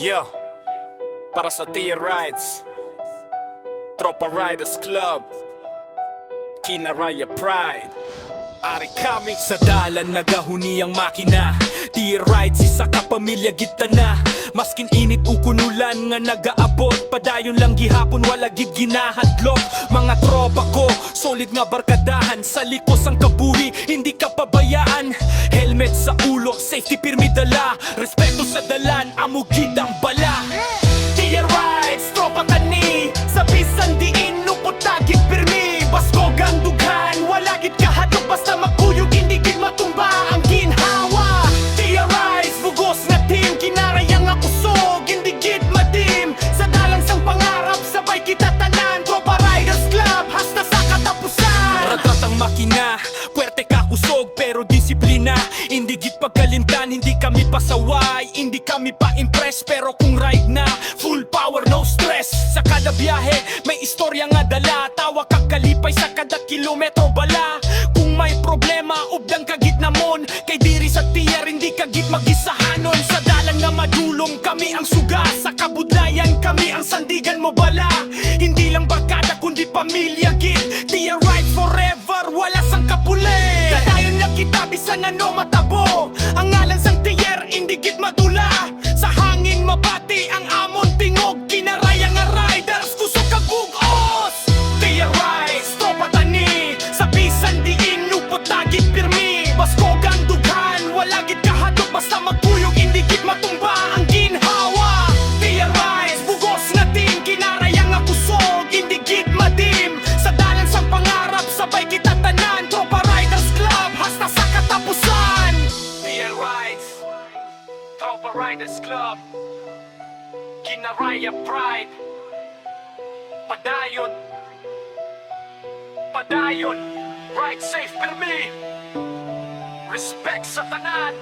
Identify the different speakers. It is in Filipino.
Speaker 1: Yo, para sa Tia Rides, Tropa Riders Club, Kinaraya Pride. Ari kami sa dalan, nagahuni ang makina. Tia Rides, isa ka pamilya kita na. Maskin init o kunulan nga nagaabot, padayon lang gihapon wala gid ginahadlok. Mga tropa ko, solid nga barkadahan, sa likos ang kabuhi, hindi ka pabayaan. Helmet sa ulo, safety pirmi dala, respeto sa dalan, amo gid ang bala. Tia Rides, tropa kani, sa bisan diin lupot tagit pirmi. Basko gandughan, wala gid kahadlok, basta makuyog hindi gid matumba ang ginhawa. Tia Rides, bugos nga team, kinarayang ako sog, hindi gid madim. Sa dalang sang pangarap, sabay kita tanan, Tropa Riders Club, hasta sa katapusan. Ragat ang makina, puwerte ka kusog, pero disiplina, hindi gid pagkalimtan, hindi kami pasaway, hindi kami pa-impress. Pero kung ride na, full power, no stress. Sa kada biyahe, may istorya nga dala, tawa kag kalipay sa kada kilometro bala. Kung may problema, ubdang kagit namon, kay diri sa tiyer, hindi kagit magisahanon. Sa dalan nga madulong, kami ang suga, sa kabudlayan, kami ang sandigan mo bala. Hindi lang barkada, kundi pamilya gid, Tia Rides forever, wala sang kapuli. Dadayon lang kita, bisan ano matabo, ang ngalan sang tiyer, hindi gid madula. Sa hangin mabati, ang amon tingog, kinaraya nga riders, kusog kag bugos. Tia Rides, tropa tani, sa bisan diin lupot tagit pirmi. Basko gandughan, wala gid kahadlok, basta magpuyog, hindi gid matumba ang ginhawa. Tia Rides, bugos nga team, kinaraya nga kusog, hindi gid madim. Sa dalan sang pangarap, sabay kita tanan, Tropa Riders Club, hasta sa katapusan. Tia Rides, Tropa Riders Club, Kinaraya Pride. Padayon, padayon, ride safe per me. Respect sa tanan.